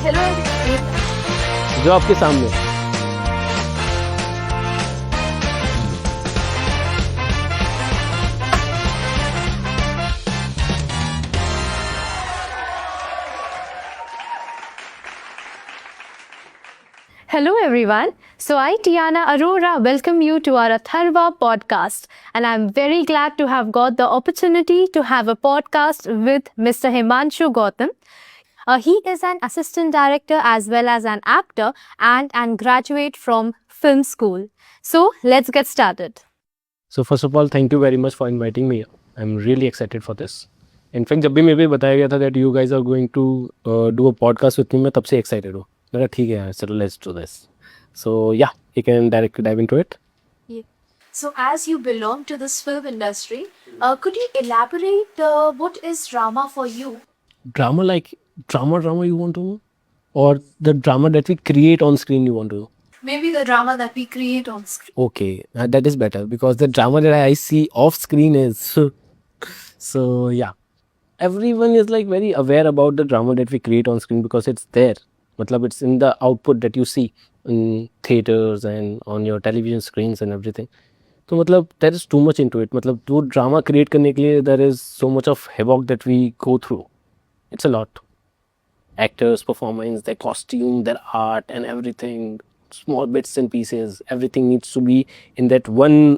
Hello जो आपके सामने। Hello everyone. So I, Tiana Arora, welcome you to our Atharva podcast. And I'm very glad to have got the opportunity to have a podcast with Mr. Himanshu Gautam. He is an assistant director as well as an actor and graduate from film school. So let's get started. So first of all, thank you very much for inviting me. I'm really excited for this. In fact, जब भी मेरे को बताया गया था that you guys are going to do a podcast with me, मैं तब से excited हूँ. मैंने कहा ठीक है यार, चलो let's do this. So yeah, you can directly dive into it. So as you belong to this film industry, could you elaborate what is drama for you? Drama like drama you want to know? Or the drama that we create on screen you want to know? Maybe the drama that we create on screen. Okay, that is better because the drama that I see off screen is so yeah. Everyone is like very aware about the drama that we create on screen because it's there. Matlab it's in the output that you see in theaters and on your television screens and everything. तो मतलब there is too much into it. मतलब वो drama create करने के लिए there is so much of havoc that we go through. It's a lot. Actors, performance, their costume, their art and everything, small bits and pieces, everything needs to be in that one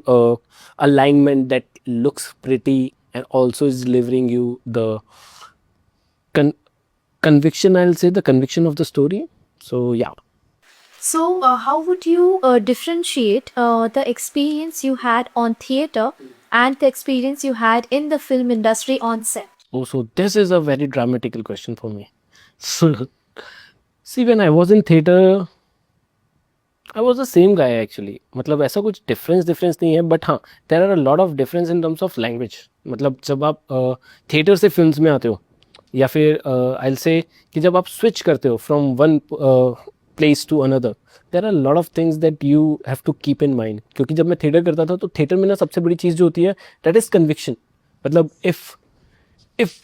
alignment that looks pretty and also is delivering you the conviction, I'll say the conviction of the story. So yeah. So how would you differentiate the experience you had on theater and the experience you had in the film industry on set? Oh, so this is a very dramatical question for me. So, see, when I was in theater, I was the same guy actually. मतलब ऐसा कुछ difference नहीं है, but हाँ, there are a lot of difference in terms of language. मतलब जब आप theater से films में आते हो, या फिर I'll say कि जब आप switch करते हो from one place to another, there are a lot of things that you have to keep in mind. क्योंकि जब मैं theater करता था तो theater में ना सबसे बड़ी चीज़ जो होती है, that is conviction. मतलब if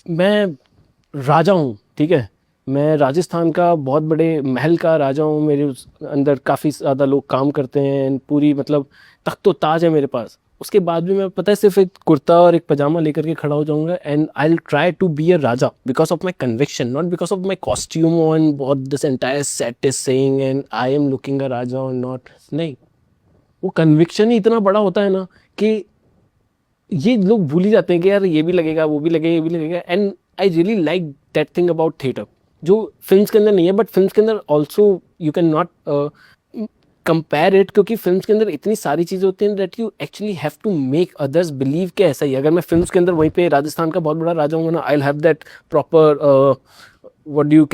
मैं राजा हूँ, ठीक है, मैं राजस्थान का बहुत बड़े महल का राजा हूँ, मेरे अंदर काफ़ी ज़्यादा लोग काम करते हैं, पूरी मतलब तख्तो ताज है मेरे पास, उसके बाद भी मैं पता है सिर्फ एक कुर्ता और एक पजामा लेकर के खड़ा हो जाऊँगा and I will try to be a raja because of my conviction, not because of my costume and what this entire set is saying and I am looking a raja or not. नहीं, वो कन्विक्शन ही इतना बड़ा होता है ना कि ये लोग भूल ही जाते हैं कि यार ये भी लगेगा, वो भी लगेगा, ये भी लगेगा. And I really like that thing about theatre, जो फिल्म्स के अंदर नहीं है, बट फिल्म्स के अंदर also you can not compare it, क्योंकि फिल्म्स के अंदर इतनी सारी चीज़ें होती हैं that you actually have to make others believe कि ऐसा ही. अगर मैं फिल्म्स के अंदर वहीं पे राजस्थान का बहुत बड़ा राजा हूँ ना, I will have that proper what do you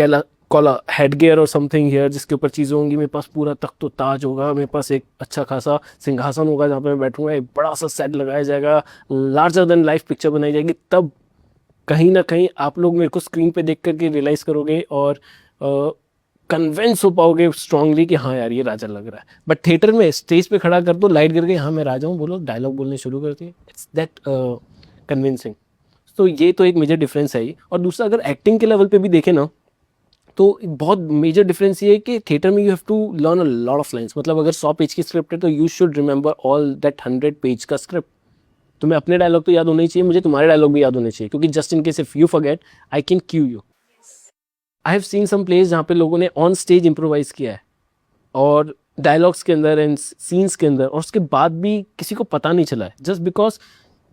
call a head gear और समथिंग हियर, जिसके ऊपर चीज़ें होंगी, मेरे पास पूरा तख्त व ताज होगा, मेरे पास एक अच्छा खासा सिंहासन होगा जहाँ पे मैं बैठूंगा, एक बड़ा सा सेट लगाया जाएगा, लार्जर देन लाइफ पिक्चर बनाई जाएगी. तब कहीं ना कहीं आप लोग मेरे को स्क्रीन पे देख करके रियलाइज़ करोगे और कन्विंस हो पाओगे स्ट्रांगली कि हाँ यार ये राजा लग रहा है. बट थिएटर में स्टेज पे खड़ा कर दो, लाइट करके हाँ मैं राजा हूँ बोलो, डायलॉग बोलने शुरू करती है, इट्स दैट कन्विंसिंग. तो ये तो एक मेजर डिफरेंस है ही. और दूसरा, अगर एक्टिंग के लेवल पे भी देखें ना, तो बहुत मेजर डिफरेंस ये है कि थिएटर में you have to learn a lot of lines. मतलब अगर 100 पेज की स्क्रिप्ट है तो you should remember all that 100 page का स्क्रिप्ट. तुम्हें अपने डायलॉग तो याद होने चाहिए, मुझे तुम्हारे डायलॉग भी याद होने चाहिए, क्योंकि just in case if you forget I can cue you. I have seen some place जहाँ पे लोगों ने ऑन स्टेज इम्प्रोवाइज किया है और डायलॉग्स के अंदर एंड सीन्स के अंदर, और उसके बाद भी किसी को पता नहीं चला है, जस्ट बिकॉज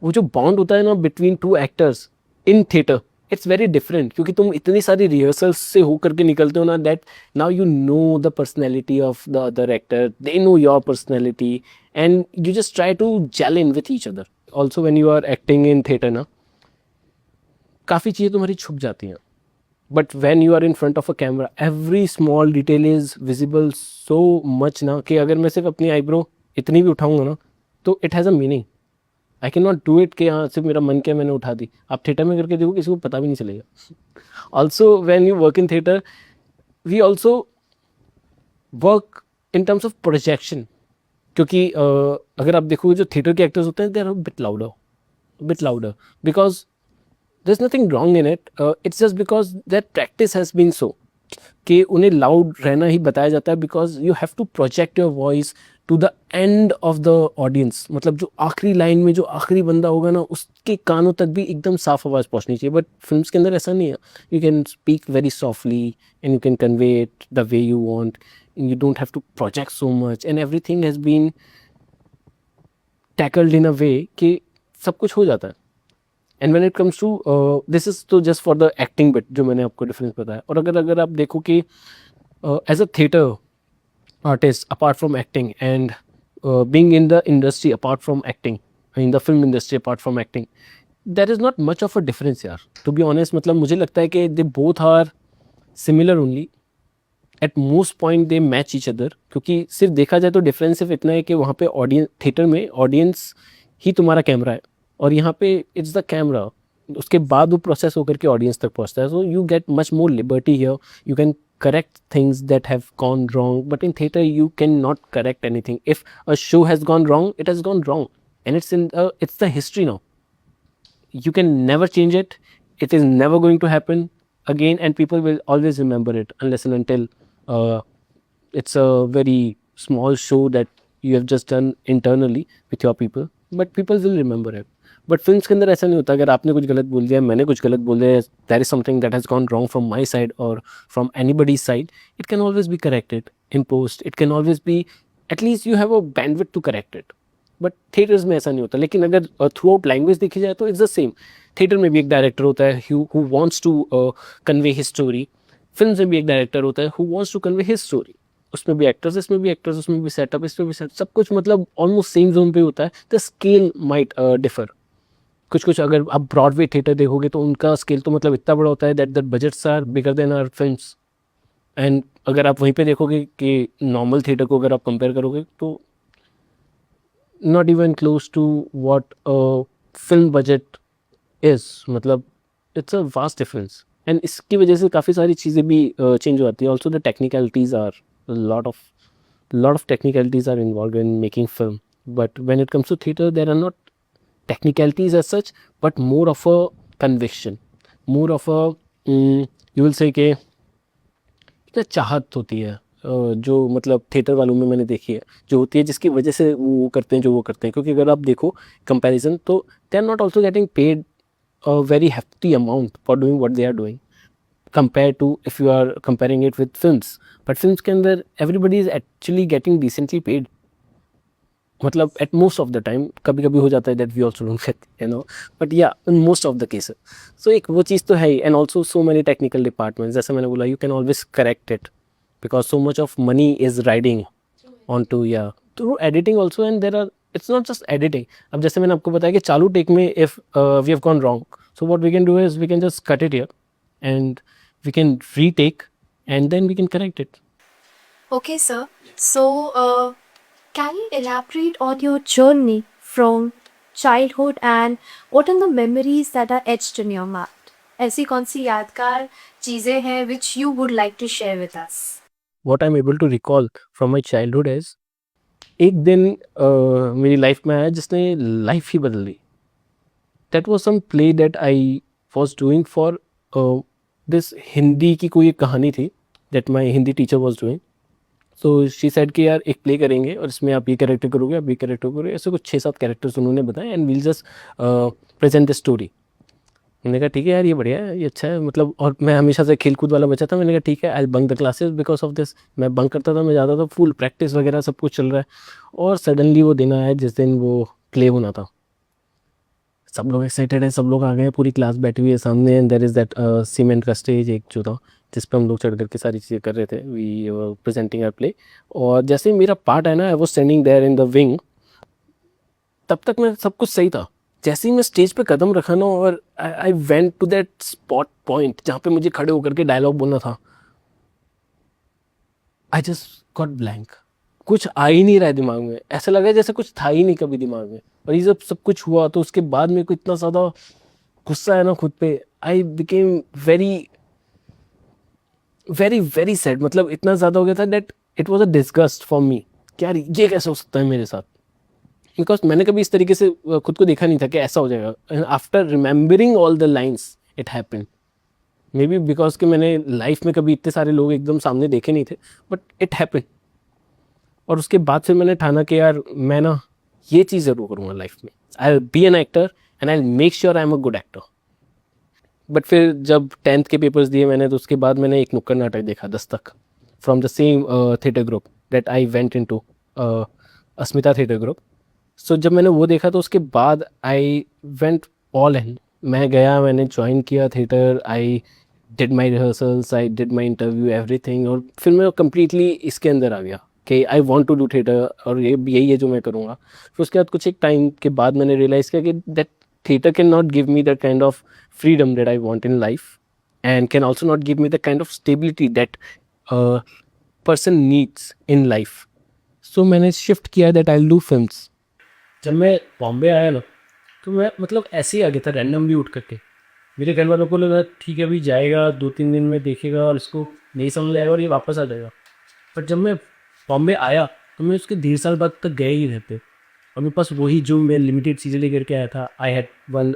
वो जो बॉन्ड होता है ना between two actors in theatre, it's very different. क्योंकि तुम इतनी सारी रिहर्सल्स से होकर के निकलते हो ना, that now you know the personality of the other actor, they know your personality and you just try to gel in with each other. Also when you are acting in theatre ना, काफ़ी चीज़ें तुम्हारी छुप जाती हैं, but when you are in front of a camera every small detail is visible so much ना, कि अगर मैं सिर्फ अपनी आईब्रो इतनी भी उठाऊंगा ना तो it has a meaning. I can not do it कि हाँ सिर्फ मेरा मन किया मैंने उठा दी. आप थिएटर में करके देखो, किसी को पता भी नहीं चलेगा. Also when you work in theatre, we also work in terms of projection. क्योंकि अगर आप देखोगे जो थिएटर के एक्टर्स होते हैं, they are bit louder because there's nothing wrong in it. It's just because their practice has been so. कि उन्हें लाउड रहना ही बताया जाता है, because you have to project your voice to the end of the audience. मतलब जो आखिरी line में जो आखिरी बंदा होगा ना, उसके कानों तक भी एकदम साफ आवाज़ पहुंचनी चाहिए। बट फिल्म्स के अंदर ऐसा नहीं है। You can speak very softly and you can convey it the way you want, you don't have to project so much, and everything has been tackled in a way कि सब कुछ हो जाता है। And when it comes to this is तो just for the acting bit जो मैंने आपको डिफरेंस बताया। और अगर आप देखो कि as a theatre artist apart from acting, and being in the industry apart from acting, in the film industry apart from acting, there is not much of a difference यार, to be honest। मतलब मुझे लगता है कि they both are similar only, at most point they match each other। क्योंकि सिर्फ देखा जाए तो डिफरेंस सिर्फ इतना है कि वहाँ पे ऑडियंस, थिएटर में ऑडियंस ही तुम्हारा कैमरा है, और यहाँ पे इट्स द कैमरा, उसके बाद वो प्रोसेस होकर के ऑडियंस तक पहुँचता है। So you get much more liberty here, you can correct things that have gone wrong, but in theater you cannot correct anything. If a show has gone wrong, it has gone wrong, and it's the history now. You can never change it. It is never going to happen again, and people will always remember it, unless and until it's a very small show that you have just done internally with your people, but people will remember it. But films के अंदर ऐसा नहीं होता। अगर आपने कुछ गलत बोल दिया, मैंने कुछ गलत बोल दिया, that is something that has gone wrong from my side or from anybody's side, it can always be corrected in post, it can always be, at least you have a bandwidth to correct it. But theatres में ऐसा नहीं होता। लेकिन अगर through out language देखी जाए तो it's the same. Theatre में भी एक डायरेक्टर होता है who wants to convey his story, film में भी एक डायरेक्टर होता है who wants to convey his story. उसमें भी एक्टर्स, इसमें भी एक्टर्स, उसमें भी सेटअप, इसमें भी सेटअप, सब कुछ मतलब ऑलमोस्ट सेम जोन पे होता है। The scale might differ. कुछ अगर आप ब्रॉडवे थिएटर देखोगे तो उनका स्केल तो मतलब इतना बड़ा होता है that the budgets are bigger than our films. And अगर आप वहीं पे देखोगे कि नॉर्मल थिएटर को अगर आप कंपेयर करोगे तो not even close to what film budget is. मतलब it's a vast difference, and इसकी वजह से काफ़ी सारी चीज़ें भी चेंज हो जाती है। Also the technicalities are lot of technicalities are involved in making film, but when it comes to theater there are not technicalities as such, but more of a conviction, more of a you will say कि इतना चाहत होती है जो मतलब theatre वालों में मैंने देखी है, जो होती है जिसकी वजह से वो करते हैं जो वो करते हैं। क्योंकि अगर आप देखो कंपैरिजन तो they are not also getting paid a very hefty amount for doing what they are doing compared to if you are comparing it with films। but films के अंदर everybody is actually getting decently paid। मतलब at most of the time, कभी कभी हो जाता है that we also don't get, you know, but yeah in most of the cases. So एक वो चीज़ तो है ही, and also so many technical departments, जैसे मैंने बोला you can always correct it because so much of money is riding on to या through editing also. And there are, it's not just editing. अब जैसे मैंने आपको बताया कि चालू टेक में if we have gone wrong, so what we can do is we can just cut it here and we can retake and then we can correct it. Okay, sir. So, can you elaborate on your journey from childhood and what are the memories that are etched in your mind? ऐसी कौन सी यादगार चीज़ें हैं which you would like to share with us? what I'm able to recall from my childhood is एक दिन मेरी life में आया जिसने लाइफ ही बदल दी। That was some play that I was doing for this Hindi की कोई एक कहानी थी that my Hindi teacher was doing. So she said कि यार एक प्ले करेंगे और इसमें आप ये कैरेक्टर करोगे, आप ये कैरेक्टर करोगे, ऐसे कुछ 6-7 कैरेक्टर्स उन्होंने बताए and we'll just present the story. मैंने कहा ठीक है यार ये बढ़िया है, ये अच्छा है मतलब। और मैं हमेशा से खेल कूद वाला बच्चा था। मैंने कहा ठीक है, I bunk the classes because of this. मैं बंक करता था, मैं जाता था, फुल प्रैक्टिस वगैरह सब कुछ चल रहा है। और सडनली वो दिन आया जिस दिन वो प्ले होना था। सब लोग एक्साइटेड है, सब लोग आ गए, पूरी क्लास बैठी हुई है सामने, and there is that cement का स्टेज एक जो था जिस पे हम लोग चढ़ करके सारी चीज़ें कर रहे थे, वी प्रेजेंटिंग आवर प्ले। और जैसे ही मेरा पार्ट है ना, I was standing there in the wing, तब तक मैं सब कुछ सही था। जैसे ही मैं स्टेज पे कदम रखा ना और I went to that spot point जहाँ पे मुझे खड़े होकर के डायलॉग बोलना था, आई जस्ट गॉट ब्लैंक। कुछ आ ही नहीं रहा है दिमाग में, ऐसा लगा जैसे कुछ था ही नहीं कभी दिमाग में। और ये जब सब कुछ हुआ तो उसके बाद मेरे को इतना ज़्यादा गुस्सा है ना खुद पे, I became very very very sad. मतलब इतना ज़्यादा हो गया था that it was a disgust for me. क्या ये कैसे हो सकता है मेरे साथ, बिकॉज मैंने कभी इस तरीके से खुद को देखा नहीं था कि ऐसा हो जाएगा। After remembering all the lines it happened. May be because कि मैंने लाइफ में कभी इतने सारे लोग एकदम सामने देखे नहीं थे, बट इट हैपन। और उसके बाद फिर मैंने ठाना कि यार मैं ना ये चीज़ ज़रूर करूँगा लाइफ में, I will be an actor and I will make sure I am a good actor. But फिर जब 10th के पेपर्स दिए मैंने, तो उसके बाद मैंने एक नुक्कड़ नाटक देखा, Dastak, from the same theatre group that I went into, Asmita theatre group. So जब मैंने वो देखा तो उसके बाद आई वेंट ऑल इन। मैं गया, मैंने ज्वाइन किया theatre, I did my rehearsals, I did my interview, everything. और फिर मैं कम्प्लीटली इसके अंदर आ गया कि I want to do theatre और ये यही है जो मैं करूँगा। फिर उसके बाद कुछ एक टाइम के बाद मैंने रियलाइज़ किया कि that theater cannot give me the kind of freedom that I want in life, and can also not give me the kind of stability that a person needs in life. So मैंने shift किया that I'll do films. जब मैं बॉम्बे आया ना, तो मैं मतलब ऐसे ही आ गया था रैंडमली उठ करके। मेरे घर वालों को लगा ठीक है अभी जाएगा 2-3 दिन में देखेगा और इसको नहीं समझ आएगा और ये वापस आ जाएगा। पर जब मैं बॉम्बे आया तो मैं उसके 1.5 साल बाद तक गए ही रहते, और मेरे पास वही जो मैं लिमिटेड चीज़ें लेकर के आया था। आई हैड वन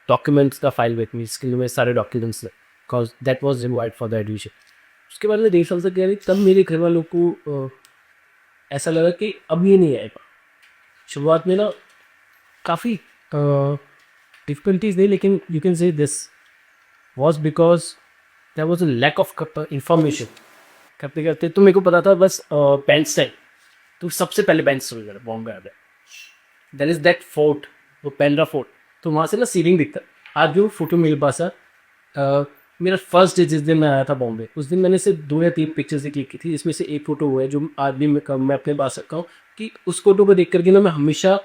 डॉक्यूमेंट्स का फाइल विथ मी, इसके लिए मेरे सारे documents because that was required for the admission. उसके बाद मैं 1.5 साल तक गया नहीं, तब मेरे घर वालों को ऐसा लगा कि अब ये नहीं आएगा। शुरुआत में ना काफ़ी डिफ़िकल्टीज नहीं, लेकिन you can say this was because there was a lack of information. करते करते तो मेरे को पता था बस बैंड स्टाइल, तो सबसे पहले बैंड स्टाइल करा बॉम्बे आ गया। देयर इज़ दैट फोर्ट, वो पेंड्रा फोर्ट, तो वहाँ से ना सीलिंग दिखता। आज जो फोटो मेरे पास है, मेरा फर्स्ट डे जिस दिन मैं आया था बॉम्बे, उस दिन मैंने सिर्फ 2 या 3 पिक्चर्स ही क्लिक की थी, जिसमें से एक फ़ोटो वो है जो आज भी मैं अपने पास रखा हूँ। कि उस फोटो को देख करके ना मैं हमेशा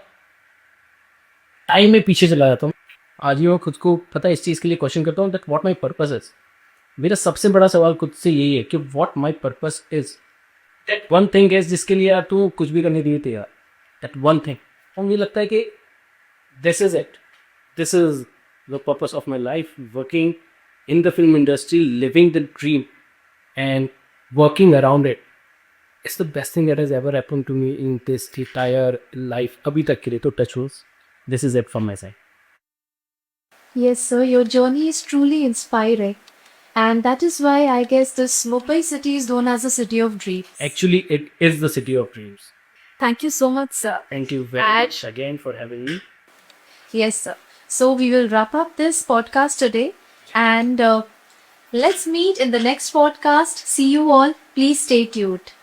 टाइम में पीछे चला जाता हूँ। आज ही मैं खुद को पता है इस चीज़ के लिए क्वेश्चन करता हूँ that what my purpose is. मेरा सबसे बड़ा सवाल खुद से यही है कि what my purpose is, that one thing is जिसके लिए यार तू कुछ भी करने दिए तैयार, दैट वन थिंग। और मुझे लगता है कि this is it, this is the purpose of my life, working in the film industry, living the dream and working around it. It's the best thing that has ever happen to me in this entire life अभी तक के लिए। तो touch wood, this is it from my side. Yes, sir, your journey is truly inspiring. And that is why I guess this Mumbai city is known as the city of dreams. Actually, it is the city of dreams. Thank you so much, sir. Thank you very much again for having me. Yes, sir. So we will wrap up this podcast today, and let's meet in the next podcast. See you all. Please stay tuned.